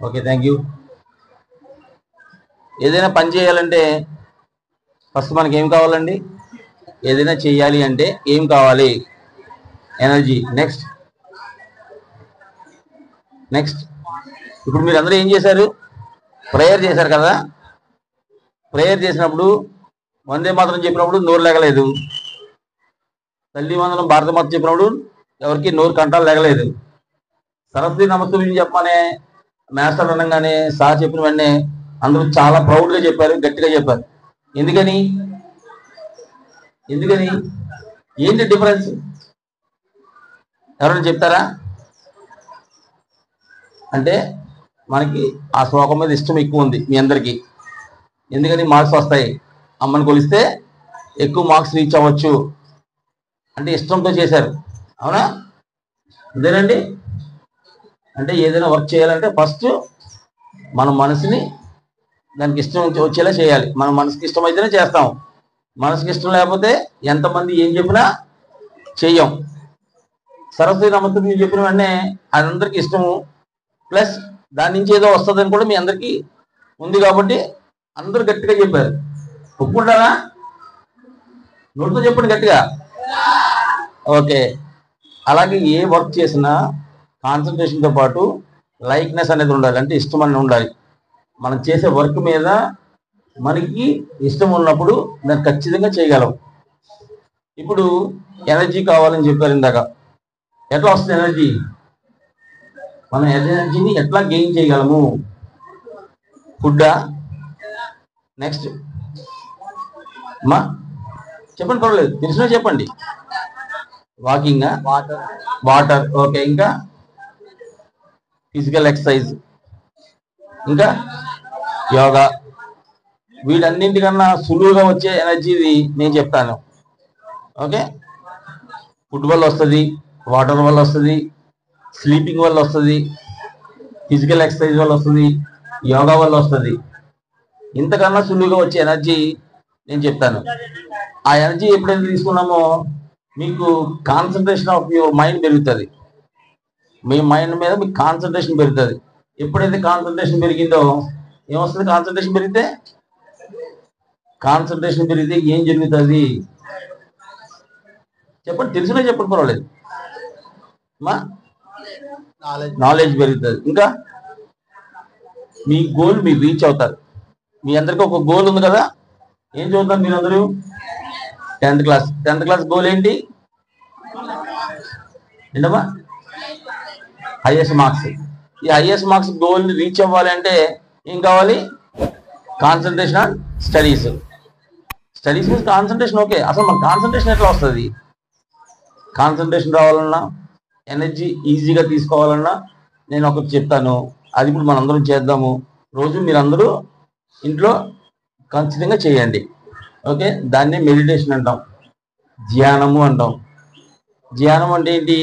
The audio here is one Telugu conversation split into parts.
Okay, thank you. ఏదైనా పని చేయాలంటే ఫస్ట్ మనకి ఏం కావాలండి? ఏదైనా చేయాలి అంటే ఏం కావాలి? ఎనర్జీ. నెక్స్ట్ ఇప్పుడు మీరు అందరూ ఏం చేశారు? ప్రేయర్ చేశారు కదా. ప్రేయర్ చేసినప్పుడు వందే మాత్రం చెప్పినప్పుడు నోరు లేగలేదు. తల్లి వందనం భారత మాత చెప్పినప్పుడు ఎవరికి నోరు కంటాలు లేగలేదు. సరస్వతి నమస్తే చెప్పమనే మాస్టర్ అనగానే సార్ చెప్పిన వెంటనే అందరూ చాలా ప్రౌడ్గా చెప్పారు, గట్టిగా చెప్పారు. ఎందుకని? ఏంటి డిఫరెన్స్? ఎవరైనా చెప్తారా? అంటే మనకి ఆ శ్లోకం మీద ఇష్టం ఎక్కువ ఉంది మీ అందరికీ. ఎందుకని? మార్క్స్ వస్తాయి. అమ్మని కొలిస్తే ఎక్కువ మార్క్స్ రీచ్ అవ్వచ్చు అంటే ఇష్టంతో చేశారు. అవునా? అదేనండి. అంటే ఏదైనా వర్క్ చేయాలంటే ఫస్ట్ మన మనసుని దానికి ఇష్టం వచ్చేలా చేయాలి. మన మనసుకి ఇష్టమైతేనే చేస్తాం. మనసుకి ఇష్టం లేకపోతే ఎంతమంది ఏం చెప్పినా చెయ్యం. సరస్వతి నమస్తే మీరు చెప్పిన వెంటనే అందరికీ ఇష్టము, ప్లస్ దాని నుంచి ఏదో వస్తుందని కూడా మీ అందరికీ ఉంది కాబట్టి అందరూ గట్టిగా చెప్పారు. ఒప్పుకుంటారా? నోటితో చెప్పండి గట్టిగా. ఓకే. అలాగే ఏ వర్క్ చేసినా కాన్సన్ట్రేషన్తో పాటు లైక్నెస్ అనేది ఉండాలి, అంటే ఇష్టం అనేది ఉండాలి. మనం చేసే వర్క్ మీద మనకి ఇష్టం ఉన్నప్పుడు దాన్ని ఖచ్చితంగా చేయగలం. ఇప్పుడు ఎనర్జీ కావాలని చెప్పారు ఇందాక. ఎట్లా వస్తుంది ఎనర్జీ? మనం ఎనర్జీని ఎట్లా గెయిన్ చేయగలము? ఫుడ్డా? నెక్స్ట్ మా చెప్పండి, పర్వాలేదు, తెలిసినా చెప్పండి. వాకింగా? వాటర్. ఓకే. ఇంకా ఫిజికల్ ఎక్సర్సైజ్, ఇంకా యోగా. వీటన్నింటికన్నా సులువుగా వచ్చే ఎనర్జీది నేను చెప్తాను. ఓకే. ఫుడ్ వల్ల వస్తుంది, వాటర్ వల్ల వస్తుంది, స్లీపింగ్ వల్ల వస్తుంది, ఫిజికల్ ఎక్సర్సైజ్ వల్ల వస్తుంది, యోగా వల్ల వస్తుంది. ఇంతకన్నా సులువుగా వచ్చే ఎనర్జీ నేను చెప్తాను. ఆ ఎనర్జీ ఎప్పుడైతే తీసుకున్నామో మీకు కాన్సన్ట్రేషన్ ఆఫ్ యువర్ మైండ్ పెరుగుతుంది. మీ మైండ్ మీద మీకు కాన్సన్ట్రేషన్ పెరుగుతుంది. ఎప్పుడైతే కాన్సన్ట్రేషన్ పెరిగిందో ఏమొస్తుంది? కాన్సన్ట్రేషన్ పెరిగితే ఏం జరుగుతుంది చెప్పండి, తెలిసినా చెప్పండి, పర్వాలేదు. నాలెడ్జ్ పెరుగుతుంది. ఇంకా మీ గోల్ మీరు రీచ్ అవుతారు. మీ అందరికీ ఒక గోల్ ఉంది కదా. ఏం చదువుతారు మీరు అందరూ? 10th క్లాస్ గోల్ ఏంటి? ఏంటమ్మా? Highest marks. ఈ హైయెస్ట్ మార్క్స్ గోల్ని రీచ్ అవ్వాలి అంటే ఏం కావాలి? కాన్సన్ట్రేషన్ ఆన్ స్టడీస్ మీద కాన్సన్ట్రేషన్. ఓకే. అసలు మన కాన్సన్ట్రేషన్ ఎట్లా వస్తుంది? కాన్సన్ట్రేషన్ రావాలన్నా, ఎనర్జీ ఈజీగా తీసుకోవాలన్నా నేను ఒకటి చెప్తాను. అది ఇప్పుడు మనందరం చేద్దాము. రోజు మీరందరూ ఇంట్లో ఖచ్చితంగా చేయండి. ఓకే. దాన్నే మెడిటేషన్ అంటాం, ధ్యానము అంటాం. ధ్యానం అంటే ఏంటి?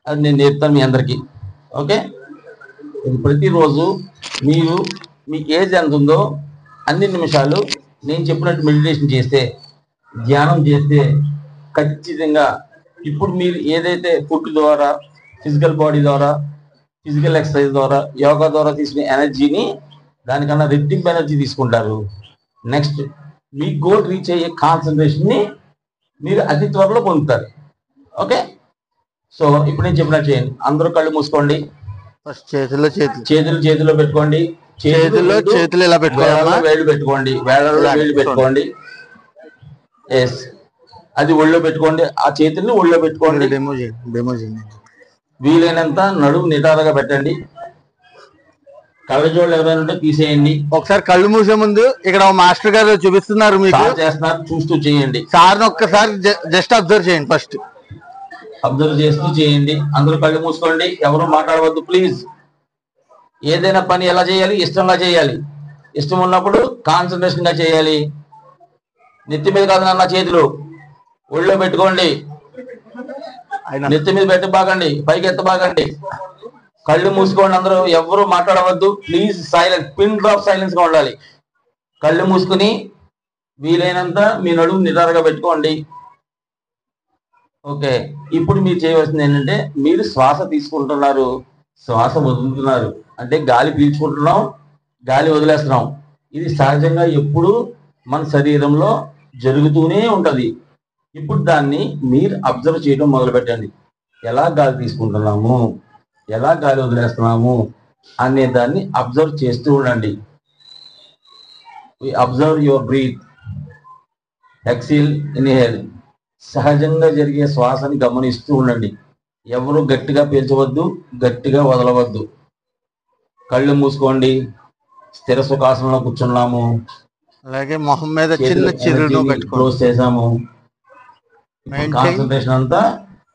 అది నేను నేర్పుతాను మీ అందరికీ. ఓకే. ప్రతిరోజు మీరు మీ ఏజ్ ఎంత ఉందో అన్ని నిమిషాలు నేను చెప్పినట్టు మెడిటేషన్ చేస్తే, ధ్యానం చేస్తే ఖచ్చితంగా ఇప్పుడు మీరు ఏదైతే ఫుడ్ ద్వారా, ఫిజికల్ బాడీ ద్వారా, ఫిజికల్ ఎక్సర్సైజ్ ద్వారా, యోగా ద్వారా తీసుకునే ఎనర్జీని దానికన్నా రెట్టింపు ఎనర్జీ తీసుకుంటారు. నెక్స్ట్ మీ గోల్ రీచ్ అయ్యే కాన్సన్ట్రేషన్ని మీరు అతి త్వరలో పొందుతారు. ఓకే. సో ఇప్పుడు నేను చెప్పినట్టు చేయండి. అందరూ కళ్ళు మూసుకోండి. చేతులు పెట్టుకోండి. చేతులు ఇలా పెట్టుకోండి. వేళ్ళు పెట్టుకోండి. ఎస్, అది ఒళ్ళో పెట్టుకోండి. ఆ చేతుల్ని ఒళ్ళో పెట్టుకోండి. వీలైనంత నడుము నిటారుగా పెట్టండి. కళ్ళజోళ్ళు ఎవరైనా ఉంటే తీసేయండి. ఒకసారి కళ్ళు మూసే ముందు ఇక్కడ మాస్టర్ గారు చూపిస్తున్నారు, మీకు చేస్తున్నారు, చూస్తూ చేయండి. సార్ ఒక్కసారి జస్ట్ అబ్జర్వ్ చేయండి. ఫస్ట్ అబ్జర్వ్ చేస్తూ చేయండి. అందరూ కళ్ళు మూసుకోండి, ఎవరు మాట్లాడవద్దు ప్లీజ్. ఏదైనా పని ఎలా చేయాలి? ఇష్టంగా చేయాలి. ఇష్టం ఉన్నప్పుడు కాన్సన్ట్రేషన్ గా చేయాలి. నెత్తి మీద కాదు నాన్న, చేతులు ఒళ్ళో పెట్టుకోండి. నెత్తి మీద పెట్టబాకండి, పైకి ఎత్తబాకండి. కళ్ళు మూసుకోండి. అందరూ ఎవరు మాట్లాడవద్దు please. Silent, pin drop silence గా ఉండాలి. కళ్ళు మూసుకుని వీలైనంత మీ నడుము నిటారుగా పెట్టుకోండి. ఓకే. ఇప్పుడు మీరు చేయవలసింది ఏంటంటే మీరు శ్వాస తీసుకుంటున్నారు, శ్వాస వదులుతున్నారు. అంటే గాలి పీల్చుకుంటున్నాం, గాలి వదిలేస్తున్నాం. ఇది సహజంగా ఎప్పుడు మన శరీరంలో జరుగుతూనే ఉంటది. ఇప్పుడు దాన్ని మీరు అబ్జర్వ్ చేయడం మొదలుపెట్టండి. ఎలా గాలి తీసుకుంటున్నాము, ఎలా గాలి వదిలేస్తున్నాము అనే దాన్ని అబ్జర్వ్ చేస్తూ ఉండండి. Observe your breath, exhale, inhale. సహజంగా జరిగే శ్వాసని గమనిస్తూ ఉండండి. ఎవరు గట్టిగా పీల్చవద్దు, గట్టిగా వదలవద్దు. కళ్ళు మూసుకోండి. స్థిర సుఖాసనంలో కూర్చున్నాము. అలాగే మొహం మీద చిన్న చేతులు చిరునవ్వు ఎనర్జీని పెట్టుకోండి. క్లోజ్ చేసాము. ఇప్పుడు మెయింటైన్ కాన్సన్ట్రేషన్ అంతా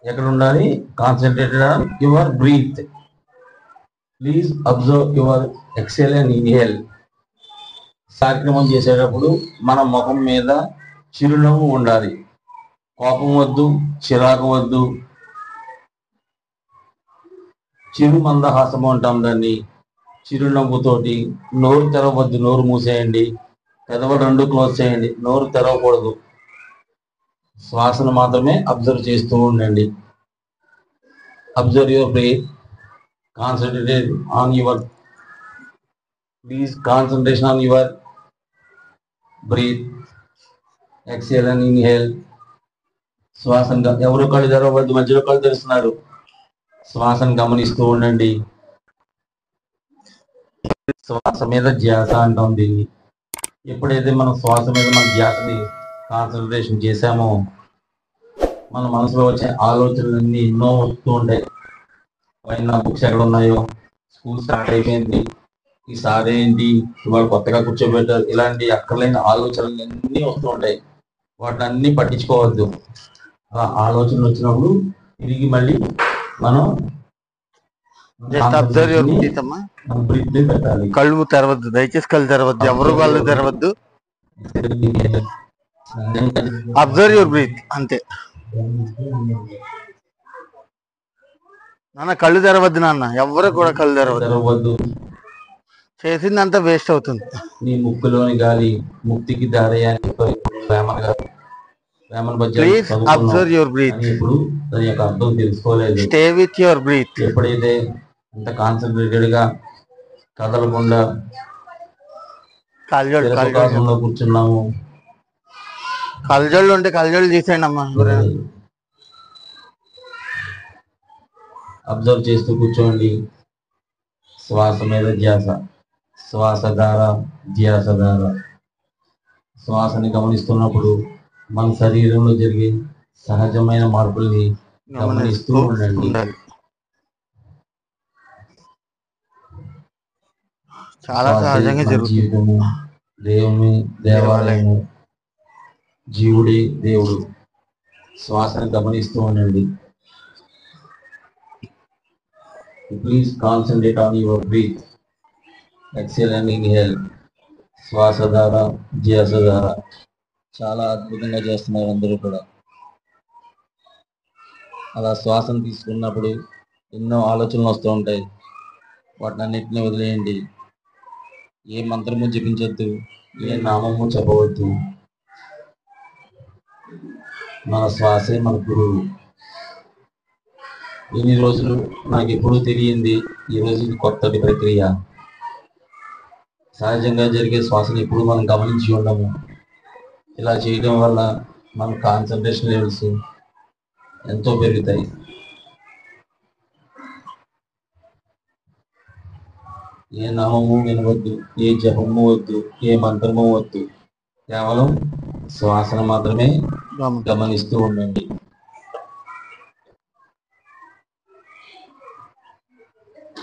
ఎక్కడ ఉండాలి? Concentrated on your breath. Please observe your exhale and inhale. కార్యక్రమం చేసేటప్పుడు మన ముఖం మీద చిరునవ్వు ఉండాలి. కోపం వద్దు, చిరాకు వద్దు. చిరు మందహాసము అంటాం దాన్ని. చిరునవ్వుతోటి నోరు తెరవద్దు, నోరు మూసేయండి. పెదవులు రెండు క్లోజ్ చేయండి, నోరు తెరవకూడదు. శ్వాసను మాత్రమే అబ్జర్వ్ చేస్తూ ఉండండి. Observe your breath, concentrated on your, please concentration on your breath, exhale and inhale. శ్వాసను ఎవరు కళ్ళు తెరవద్దు, మధ్యలో కళ్ళు తెరుస్తున్నారు. శ్వాసను గమనిస్తూ ఉండండి. శ్వాస మీద ధ్యాస అంటాం దీన్ని. ఎప్పుడైతే మనం శ్వాస మీద మన ధ్యాసని కాన్సన్ట్రేషన్ చేశామో మన మనసులో వచ్చే ఆలోచనలన్నీ ఎన్నో వస్తూ ఉంటాయి. పైన బుక్స్ ఎక్కడ ఉన్నాయో, స్కూల్ స్టార్ట్ అయిపోయింది, ఈ సార్ ఏంటి ఇవాళ కొత్తగా కూర్చోబెట్టారు, ఇలాంటి అక్కర్లేని ఆలోచనలు అన్నీ వస్తూ ఉంటాయి. వాటిని అన్ని పట్టించుకోవద్దు. ఆ ఆలోచనలు వచ్చినప్పుడు తిరిగి మళ్ళీ మనం జస్ట్ అబ్జర్వ్ యువర్ బ్రీత్ అమ్మా. బ్రీత్ పెట్టాలి. కళ్ళు తెరవద్దు, దయచేసి కళ్ళు తెరవద్దు, ఎవరు కళ్ళు తెరవద్దు. అబ్జర్వ్ యువర్ బ్రీత్ అంతే. నాన్న కళ్ళు తెరవద్దు, నాన్న ఎవరు కూడా కళ్ళు తెరవద్దు. చేసిందంతా వేస్ట్ అవుతుంది. నీ ముక్కులోని గాలి ముక్తికి దారి అని చెప్పారు వేమన గారు. వేమన పద్యాలు ప్లీజ్ చదువుకున్నాం. అబ్జర్వ్ యువర్ బ్రీత్, కానీ ఇప్పుడు దాని యొక్క అర్థం తెలుసుకోలేదు. Stay with your breath. ఎప్పుడైతే అంత కాన్సన్ట్రేటెడ్ గా కదలకుండా కళ్ళజోడు కూర్చున్నాము. కళ్ళజోళ్ళు ఉంటే కళ్ళజోళ్ళు తీసేయండి అమ్మా. అబ్జర్వ్ చేస్తూ కూర్చోండి. శ్వాస మీద ధ్యాస, శ్వాసధార, ధ్యాసధార. శ్వాసని గమనిస్తున్నప్పుడు మన శరీరంలో జరిగే సహజమైన మార్పుల్ని గమనిస్తూ ఉండండి. చాలా సహజంగా జరుగుతుంది. జీవితము దేవుని దేవాలయము, జీవుడే దేవుడు. శ్వాసను గమనిస్తూ ఉండండి. Please concentrate on your breath, exhale and inhale. శ్వాసధార, ధ్యాసధార. చాలా అద్భుతంగా చేస్తున్నారు అందరూ కూడా. అలా శ్వాసను తీసుకున్నప్పుడు ఎన్నో ఆలోచనలు వస్తూ ఉంటాయి. వాటిని అన్నింటినీ వదిలేయండి. ఏ మంత్రము జపించొద్దు, ఏ నామము చెప్పవద్దు. మన శ్వాసే మన గురువు. ఇన్ని రోజులు నాకు ఎప్పుడూ తెలియంది, ఈరోజు ఇది కొత్తటి ప్రక్రియ. సహజంగా జరిగే శ్వాసను ఎప్పుడు మనం గమనించి ఉండము. ఇలా చేయడం వల్ల మన కాన్సన్ట్రేషన్ లెవెల్స్ ఎంతో పెరుగుతాయి. ఏ నామము వినవద్దు, ఏ జపము వద్దు, ఏ మంత్రము వద్దు. కేవలం శ్వాసను మాత్రమే గమనిస్తూ ఉండండి.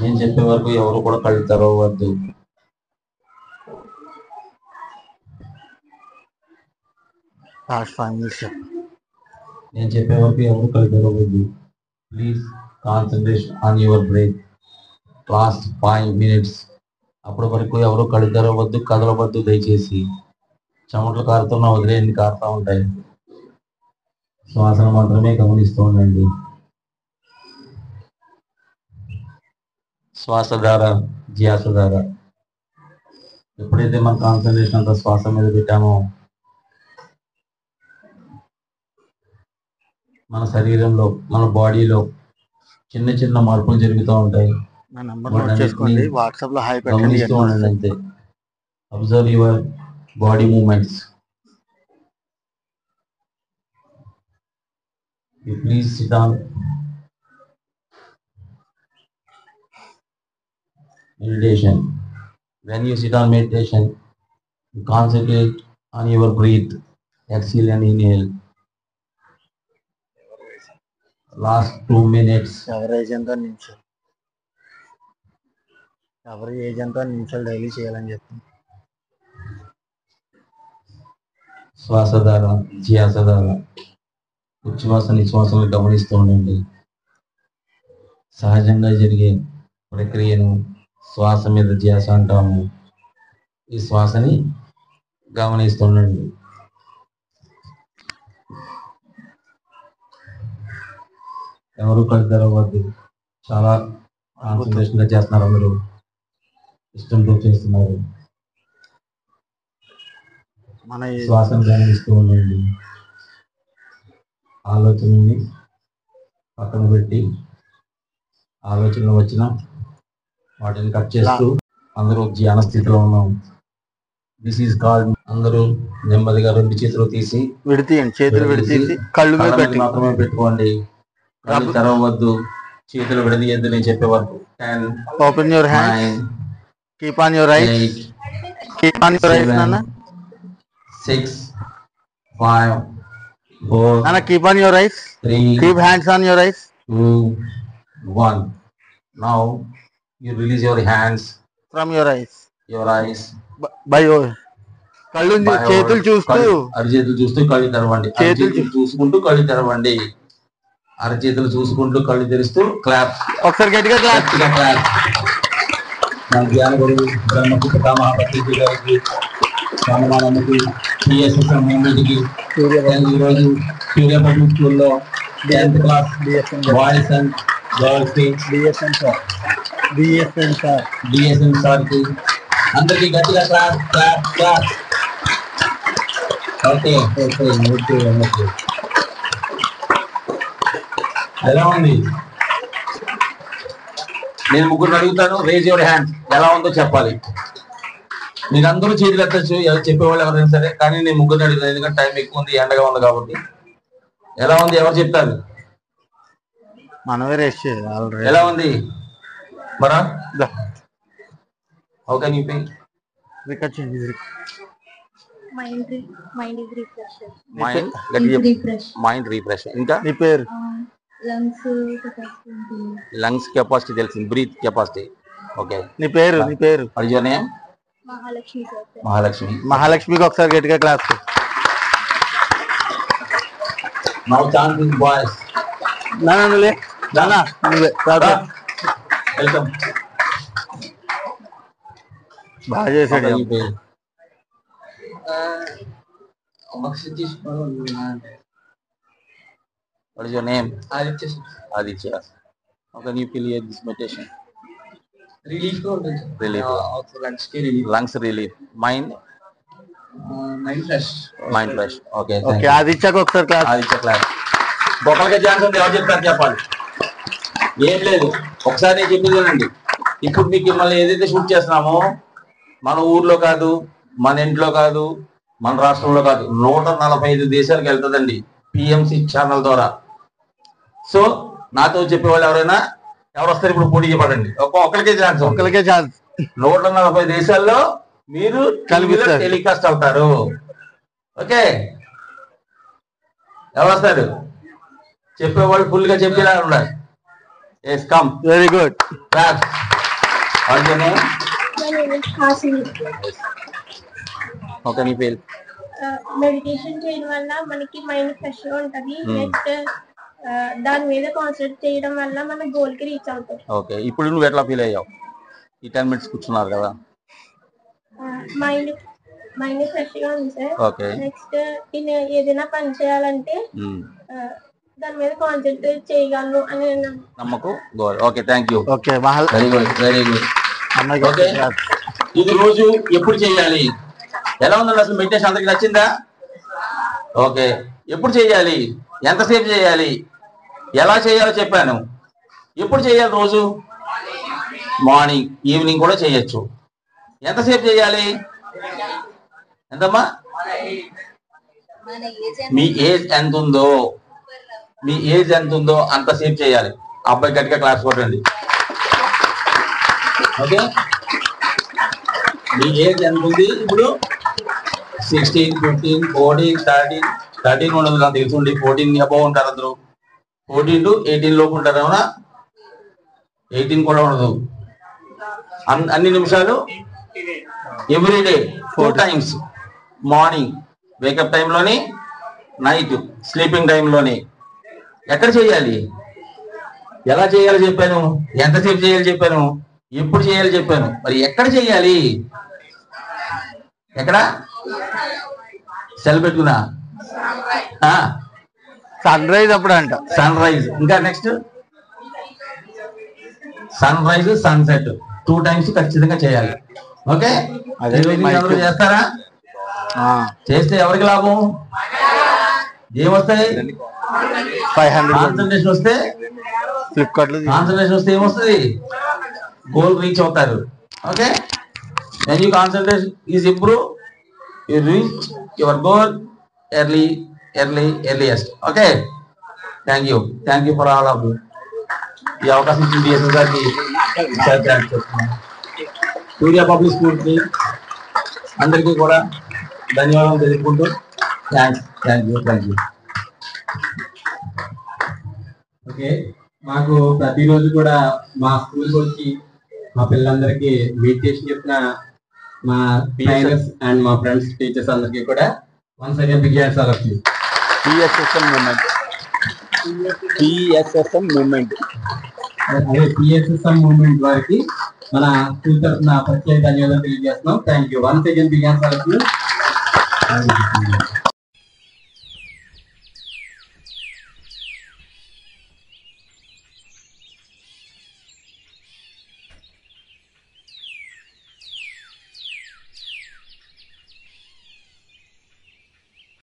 నేను చెప్పే వరకు ఎవరు కూడా కళ్ళు తెరవద్దు. నేను చెప్పే వరకు ఎవరు కళ్ళు తెరవద్దు. Please concentration on your breath. Last 5 minutes. అప్పటి వరకు ఎవరు కళ్ళు తెరవద్దు, కదలవద్దు దయచేసి. చెమటలు కారుతున్నా వదిలేయండి, కారుతూ ఉంటాయి. శ్వాసను మాత్రమే గమనిస్తూ ఉండండి. శ్వాసధార, ధ్యాసధార. ఎప్పుడైతే మన కాన్సన్ట్రేషన్ అంతా శ్వాస మీద పెట్టామో మన శరీరంలో మన బాడీలో చిన్న చిన్న మార్పులు జరుగుతూ ఉంటాయి. నా నంబర్ నోట్ చేసుకోండి, వాట్సాప్ లో హాయ్ పెట్టండి. గమనిస్తూ ఉండండి అంతే. Observe your body movements. You please sit down. Meditation. When you sit on meditation, you concentrate on your breath. Exhale and inhale. Last 2 minutes. ఎవరి ఏజ్ ఎంతో నిమిషాలు డైలీ చేయాలని చెప్తాను. శ్వాసధార, ధ్యాసధార, ఉచ్ఛ్వాస నిశ్వాసాలు గమనిస్తూ ఉండండి. సహజంగా జరిగే ప్రక్రియను శ్వాస మీద ధ్యాస అంటాము. ఈ శ్వాసని గమనిస్తూ ఉండండి. ఎవరు కళ్ళు తెరవద్దు. చాలా కాన్సన్ట్రేషన్ గా చేస్తున్నారు, అందరూ ఇష్టంతో చేస్తున్నారు. మన శ్వాసను గమనిస్తూ ఉండండి. ఆలోచనని పక్కన పెట్టి ఆలోచనలు వచ్చిన వాటిని కట్ చేస్తూ అందరూ ధ్యాన స్థితిలో ఉన్నాం. This is called. అందరూ నెమ్మదిగా 2 చేతులు తీసి విడితీయండి, చేతులు విడితీసి కళ్ళు మీద పెట్టి మాత్రమే పెట్టుకోండి. కళ్ళు తెరవద్దు, చేతులు విడదీయద్దు నేను చెప్పే వరకు. 10, open your hand, keep on your eyes, 8, keep on your eyes నాన్న. 6, 5, 4, నాన్న keep on your eyes, 3, keep hands on your eyes. 2, 1. Now you release your hands, from your eyes, your eyes. By కళ్ళు చేతులు చూస్తూ, అరచేతులు చూస్తూ కళ్ళు తెరవండి. చేతులు చూసుకుంటూ కళ్ళు తెరవండి. అరచేతులు చూసుకుంటూ కళ్ళు తెరుస్తూ క్లాప్. ఒకసారి గట్టిగా క్లాప్. క్లాప్. మన ధ్యాన గురువు బ్రహ్మపుత్ర మహాపతి గారికి, సన్మానానికి, PSSM మూమెంట్కి, ఈరోజు సూర్యపతి స్కూల్లో 10th class boys and girls కి, DSM సార్కి అందరికి గట్టిగా clap clap clap. Okay okay okay okay. ఎలా ఉంది? నేను ముగ్గురు అడుగుతాను, రేజ్ యువర్ హ్యాండ్. ఎలా ఉందో చెప్పాలి. మీరందరూ చేతులు ఎత్తచ్చు, చెప్పేవాళ్ళు ఎవరైనా సరే, కానీ నేను ముగ్గురు అడుగుతాను ఎందుకంటే టైం ఎక్కువ ఉంది, ఎండగా ఉంది కాబట్టి. ఎలా ఉంది? ఎవరు చెప్తారు? మనమే రేస్ చేయాలి. ఎలా ఉంది మరా? How can you pay? Mind is refresher. Mind refresh. ఇంకా నీ పేరు? లంగ్స్ కెపాసిటీ తెలిసింది, బ్రీత్ కెపాసిటీ. ఓకే. నీ పేరు? నీ పేరు? What is your name? Mahalakshmi sir. Mahalakshmi. మహాలక్ష్మికి ఒకసారి గట్టిగా class. Now chant with boys. నాన్నలే నాన్న నువ్వే వెల్కమ్. బాగా చేశాడు. What is your name? Aditya. Aditya. How can you feel this meditation? Relief. Relief. Also lungs relief. Lungs relief. Mind? Mind fresh. Mind fresh. Okay. Okay, ఆదిత్యకు ఒకసారి క్లాస్. ఆదిత్య క్లాస్. గొప్పగా ఛాన్స్ ఉంది, ఎవరు చెప్తారు చెప్పాలి. ఏం లేదు, ఒకసారి నేను చెప్పిందేనండి. ఇప్పుడు మీకు మళ్ళీ ఏదైతే షూట్ చేస్తున్నామో మన ఊర్లో కాదు, మన ఇంట్లో కాదు, మన రాష్ట్రంలో కాదు, 145 దేశాలకు వెళ్తుందండి PMC ఛానల్ ద్వారా. సో నాతో చెప్పేవాళ్ళు ఎవరైనా ఎవరు వస్తారు ఇప్పుడు పోటీ చెప్పండి. ఒక్కరికే ఛాన్స్, ఒక్కరికే ఛాన్స్. 140 దేశాల్లో మీరు కనిపిస్తారు, టెలికాస్ట్ అవుతారు. ఓకే, ఎవరు వస్తారు? చెప్పేవాళ్ళు ఫుల్ గా చెప్పేలా ఉండాలి. Yes come. Very good. Okay, నీ పేరు? మెడిటేషన్ చేయడం వల్ల మనకి మైండ్ ఫ్రెష్ గా ఉంటది. నెక్స్ట్ దాని మీద కాన్సన్ట్రేట్ చేయడం వల్ల మన గోల్ కి రీచ్ అవుతాం. ఓకే, ఇప్పుడు నువ్వు ఎట్లా ఫీల్ అయ్యావు? ఈ 10 minutes కూర్చున్నారు కదా. మైండ్ ఫ్రెష్ గా ఉంది సార్. ఓకే. నెక్స్ట్ ఏదైనా పని చేయాలంటే దాని మీద కాన్సన్ట్రేట్ చేయగలను అని నమ్మకం. Goal. Okay, thank you. Okay, very good, very good. Okay, ఇది రోజు ఎప్పుడు చేయాలి? ఎలా ఉందండి అసలు మెడిటేషన్? అందరికి నచ్చిందా? ఓకే, ఎప్పుడు చేయాలి? ఎంతసేపు చేయాలి, ఎలా చేయాలో చెప్పాను. ఎప్పుడు చేయాలి? రోజు మార్నింగ్, ఈవినింగ్ కూడా చేయొచ్చు. ఎంతసేపు చేయాలి? ఎంతమ్మా? మీ ఏజ్ ఎంత ఉందో, మీ ఏజ్ ఎంత ఉందో అంతసేపు చేయాలి. అబ్బాయి గట్టిగా క్లాస్ కొట్టండి. ఓకే, మీ ఏజ్ ఎంత ఉంది ఇప్పుడు? 16, 15, 14, 13 ఉండదు, నాకు తెలుసుండి. 14 అబౌవ్ ఉంటారు అందరూ. 14 to 18 లోపు ఉంటారు. అవునా? 18 కూడా ఉండదు. అన్ని నిమిషాలు ఎవ్రీడే 4 times. మార్నింగ్ వేకప్ టైంలోని, నైట్ స్లీపింగ్ టైంలోని. ఎక్కడ చేయాలి, ఎలా చేయాలో చెప్పాను, ఎంతసేపు చేయాలి చెప్పాను, ఎప్పుడు చేయాలి చెప్పాను. మరి ఎక్కడ చేయాలి? ఎక్కడ? సెల్ పెట్టుకున్నా. సన్ రైజ్ అప్పుడు అంట. సన్ రైజ్, ఇంకా next sunrise, sunset 2 times ఖచ్చితంగా చేయాలి. ఓకే, అందరూ చేస్తారా? చేస్తే ఎవరికి లాభం? ఏమొస్తాయి? 500 కాన్సన్ట్రేషన్ వస్తే, ఫ్లిప్కార్ట్ లో కాన్సన్ట్రేషన్ వస్తే ఏమొస్తుంది? గోల్ రీచ్ అవుతారు. Okay, when you concentration is improve, you reach your goal earliest. Okay, thank you for all of you. ఈ అవకాశం ఇచ్చిన డిఎస్ఎస్ గారికి సూర్య పబ్లిక్ స్కూల్ కి అందరికీ కూడా ధన్యవాదాలు తెలుపుకుంటూ థ్యాంక్ యూ. ఓకే, మాకు ప్రతిరోజు కూడా మా స్కూల్కి వచ్చి మా పిల్లలందరికీ మెడిటేషన్ చెప్పిన మా ట్రైనర్స్ అండ్ మా ఫ్రెండ్స్, టీచర్స్ అందరికీ కూడా once again big hands all of you. PSSM movement వారికి మన స్కూల్ తరఫున ప్రత్యేక ధన్యవాదాలు తెలియజేస్తున్నాం. Thank you. Once again big hands all of you.